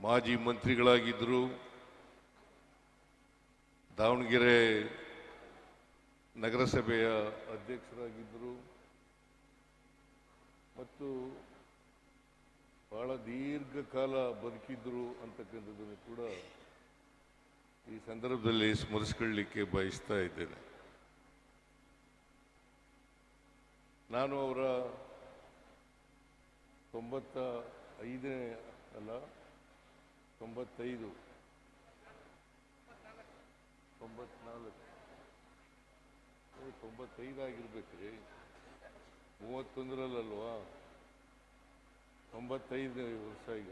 ಮಾಜಿ ಮಂತ್ರಿಗಳಾಗಿದ್ದರು, ದಾವಣಗೆರೆ ನಗರಸಭೆಯ ಅಧ್ಯಕ್ಷರಾಗಿದ್ದರು ಮತ್ತು ಬಹಳ ದೀರ್ಘಕಾಲ ಬದುಕಿದ್ರು ಅಂತಕ್ಕಂಥದ್ದನ್ನು ಕೂಡ ಈ ಸಂದರ್ಭದಲ್ಲಿ ಸ್ಮರಿಸಿಕೊಳ್ಳಲಿಕ್ಕೆ ಬಯಸ್ತಾ ಇದ್ದೇನೆ. ನಾನು ಅವರ 95 ಅಲ್ಲ 95 95 ಆಗಿರ್ಬೇಕ್ರಿ, 31ರಲ್ಲಲ್ವಾ? 95 ವರ್ಷ ಈಗ.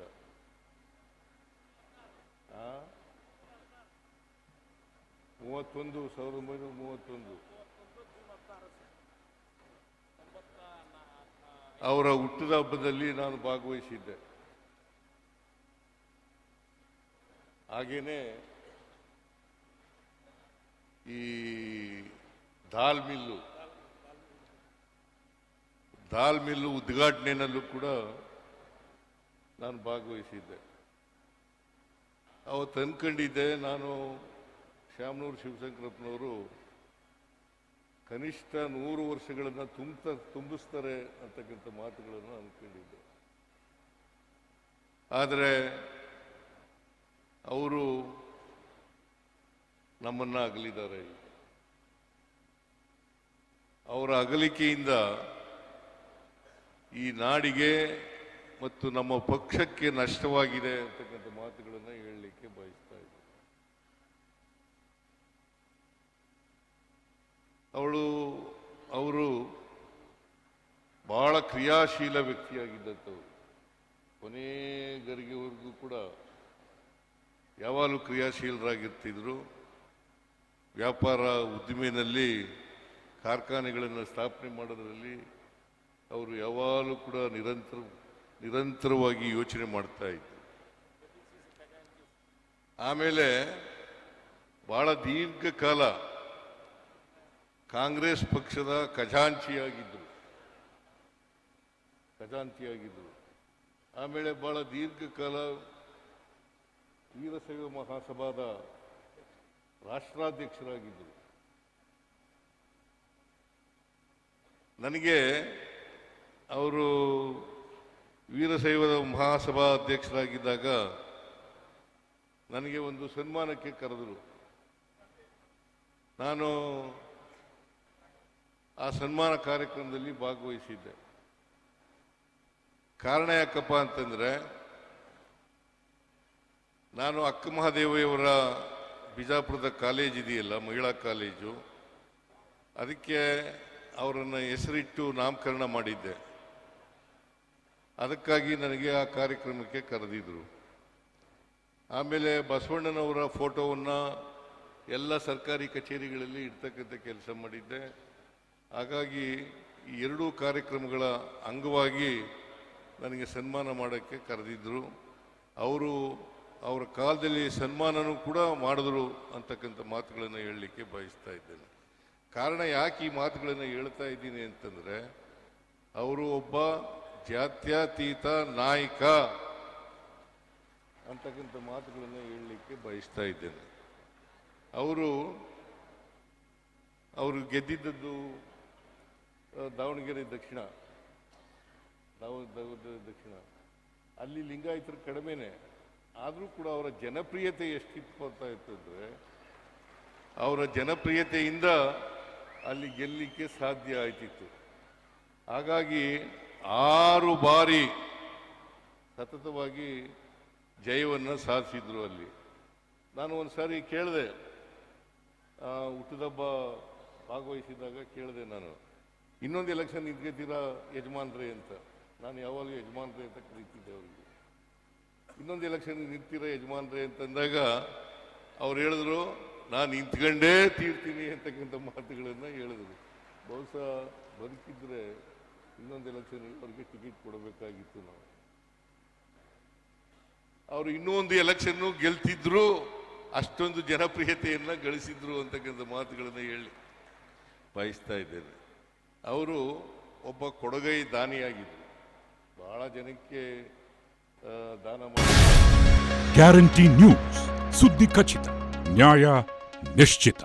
1931 ಅವರ ಹುಟ್ಟಿದ ಹಬ್ಬದಲ್ಲಿ ನಾನು ಭಾಗವಹಿಸಿದ್ದೆ. ಹಾಗೇನೆ ಈ ದಾಲ್ ಮಿಲ್ಲು ಉದ್ಘಾಟನೆಯಲ್ಲೂ ಕೂಡ ನಾನು ಭಾಗವಹಿಸಿದ್ದೆ. ಅವತ್ತು ಅನ್ಕೊಂಡಿದ್ದೆ ನಾನು ಶ್ಯಾಮನೂರು ಶಿವಶಂಕರಪ್ಪನವರು ಕನಿಷ್ಠ 100 ವರ್ಷಗಳನ್ನು ತುಂಬಿಸ್ತಾರೆ ಅಂತಕ್ಕಂಥ ಮಾತುಗಳನ್ನು ಅನ್ಕೊಂಡಿದ್ದೆ. ಆದರೆ ಅವರು ನಮ್ಮನ್ನ ಅಗಲಿದ್ದಾರೆ. ಅವರ ಅಗಲಿಕೆಯಿಂದ ಈ ನಾಡಿಗೆ ಮತ್ತು ನಮ್ಮ ಪಕ್ಷಕ್ಕೆ ನಷ್ಟವಾಗಿದೆ ಅಂತಕ್ಕಂಥ ಮಾತುಗಳನ್ನು ಹೇಳಲಿಕ್ಕೆ ಬಯಸ್ತಾ ಇದ್ದೆ. ಅವರು ಬಹಳ ಕ್ರಿಯಾಶೀಲ ವ್ಯಕ್ತಿಯಾಗಿದ್ದಂಥವ್ರು. ಕೊನೆಗರಿಗೆವರೆಗೂ ಕೂಡ ಯಾವಾಗಲೂ ಕ್ರಿಯಾಶೀಲರಾಗಿರ್ತಿದ್ರು. ವ್ಯಾಪಾರ ಉದ್ದಿಮೆಯಲ್ಲಿ ಕಾರ್ಖಾನೆಗಳನ್ನು ಸ್ಥಾಪನೆ ಮಾಡೋದ್ರಲ್ಲಿ ಅವರು ಯಾವಾಗಲೂ ಕೂಡ ನಿರಂತರವಾಗಿ ಯೋಚನೆ ಮಾಡ್ತಾ ಇದ್ರು. ಆಮೇಲೆ ಬಹಳ ದೀರ್ಘಕಾಲ ಕಾಂಗ್ರೆಸ್ ಪಕ್ಷದ ಖಜಾಂಚಿಯಾಗಿದ್ದರು. ಆಮೇಲೆ ಬಹಳ ದೀರ್ಘಕಾಲ ವೀರಶೈವ ಮಹಾಸಭಾದ ರಾಷ್ಟ್ರಾಧ್ಯಕ್ಷರಾಗಿದ್ದರು. ನನಗೆ ಅವರು ವೀರಶೈವದ ಮಹಾಸಭಾ ಅಧ್ಯಕ್ಷರಾಗಿದ್ದಾಗ ನನಗೆ ಒಂದು ಸನ್ಮಾನಕ್ಕೆ ಕರೆದರು. ನಾನು ಆ ಸನ್ಮಾನ ಕಾರ್ಯಕ್ರಮದಲ್ಲಿ ಭಾಗವಹಿಸಿದ್ದೆ. ಕಾರಣ ಯಾಕಪ್ಪ ಅಂತಂದ್ರೆ, ನಾನು ಅಕ್ಕ ಮಹಾದೇವಿಯವರ ಬಿಜಾಪುರದ ಕಾಲೇಜ್ ಇದೆಯಲ್ಲ, ಮಹಿಳಾ ಕಾಲೇಜು, ಅದಕ್ಕೆ ಅವರನ್ನು ಹೆಸರಿಟ್ಟು ನಾಮಕರಣ ಮಾಡಿದ್ದೆ. ಅದಕ್ಕಾಗಿ ನನಗೆ ಆ ಕಾರ್ಯಕ್ರಮಕ್ಕೆ ಕರೆದಿದ್ರು. ಆಮೇಲೆ ಬಸವಣ್ಣನವರ ಫೋಟೋವನ್ನು ಎಲ್ಲ ಸರ್ಕಾರಿ ಕಚೇರಿಗಳಲ್ಲಿ ಇಡ್ತಕ್ಕಂಥ ಕೆಲಸ ಮಾಡಿದ್ದೆ. ಹಾಗಾಗಿ ಈ ಎರಡೂ ಕಾರ್ಯಕ್ರಮಗಳ ಅಂಗವಾಗಿ ನನಗೆ ಸನ್ಮಾನ ಮಾಡೋಕ್ಕೆ ಕರೆದಿದ್ದರು. ಅವರ ಕಾಲದಲ್ಲಿ ಸನ್ಮಾನನೂ ಕೂಡ ಮಾಡಿದ್ರು ಅಂತಕ್ಕಂಥ ಮಾತುಗಳನ್ನು ಹೇಳಲಿಕ್ಕೆ ಬಯಸ್ತಾ ಇದ್ದೇನೆ. ಕಾರಣ ಯಾಕೆ ಈ ಮಾತುಗಳನ್ನು ಹೇಳ್ತಾ ಇದ್ದೀನಿ ಅಂತಂದರೆ, ಅವರು ಒಬ್ಬ ಜಾತ್ಯತೀತ ನಾಯಕ ಅಂತಕ್ಕಂಥ ಮಾತುಗಳನ್ನು ಹೇಳಲಿಕ್ಕೆ ಬಯಸ್ತಾ ಇದ್ದೇನೆ. ಅವರು ಗೆದ್ದಿದ್ದದ್ದು ದಾವಣಗೆರೆ ದಕ್ಷಿಣ, ಅಲ್ಲಿ ಲಿಂಗಾಯತರು ಕಡಿಮೆನೆ. ಆದರೂ ಕೂಡ ಅವರ ಜನಪ್ರಿಯತೆ ಎಷ್ಟಿತ್ತು ಅಂತ ಇರ್ತಂದ್ರೆ, ಅವರ ಜನಪ್ರಿಯತೆಯಿಂದ ಅಲ್ಲಿ ಗೆಲ್ಲಲಿಕ್ಕೆ ಸಾಧ್ಯ ಆಯ್ತಿತ್ತು. ಹಾಗಾಗಿ 6 ಬಾರಿ ಸತತವಾಗಿ ಜಯವನ್ನು ಸಾಧಿಸಿದ್ರು ಅಲ್ಲಿ. ನಾನು ಒಂದು ಸಾರಿ ಕೇಳಿದೆ, ಹುಟ್ಟಿದಬ್ಬ ಭಾಗವಹಿಸಿದಾಗ ಕೇಳಿದೆ, ನಾನು ಇನ್ನೊಂದು ಎಲೆಕ್ಷನ್ ನಿಂತ್ಕೊತೀರಾ ಯಜಮಾನ್ರೆ ಅಂತ. ನಾನು ಯಾವಾಗಲೂ ಯಜಮಾನ್ರೆ ಅಂತ ಕರೀತಿದ್ದೆ ಅವರಿಗೆ. ಇನ್ನೊಂದು ಎಲೆಕ್ಷನ್ ನಿಂತೀರಾ ಯಜಮಾನ್ರೆ ಅಂತಂದಾಗ ಅವ್ರು ಹೇಳಿದ್ರು, ನಾನು ನಿಂತ್ಕೊಂಡೇ ತೀರ್ತೀನಿ ಅಂತಕ್ಕಂಥ ಮಾತುಗಳನ್ನು ಹೇಳಿದ್ರು. ಬಹುಶಃ ಬದುಕಿದ್ರೆ ಇನ್ನೊಂದು ಎಲೆಕ್ಷನ್ ಅವ್ರಿಗೆ ಟಿಕೆಟ್ ಕೊಡಬೇಕಾಗಿತ್ತು. ಅವರು ಇನ್ನೊಂದು ಎಲೆಕ್ಷನ್ನು ಗೆಲ್ತಿದ್ರು, ಅಷ್ಟೊಂದು ಜನಪ್ರಿಯತೆಯನ್ನು ಗಳಿಸಿದ್ರು ಅಂತಕ್ಕಂಥ ಮಾತುಗಳನ್ನು ಹೇಳಿ ಬಯಸ್ತಾ ಇದ್ದೇನೆ. ಅವರು ಒಬ್ಬ ಕೊಡುಗೈ ದಾನಿಯಾಗಿದ್ದರು. ಬಹಳ ಜನಕ್ಕೆ ದಾನ ಮಾಡಿ ಗ್ಯಾರಂಟಿ ನ್ಯೂಸ್, ಸುದ್ದಿ ಖಚಿತ, ನ್ಯಾಯ ನಿಶ್ಚಿತ.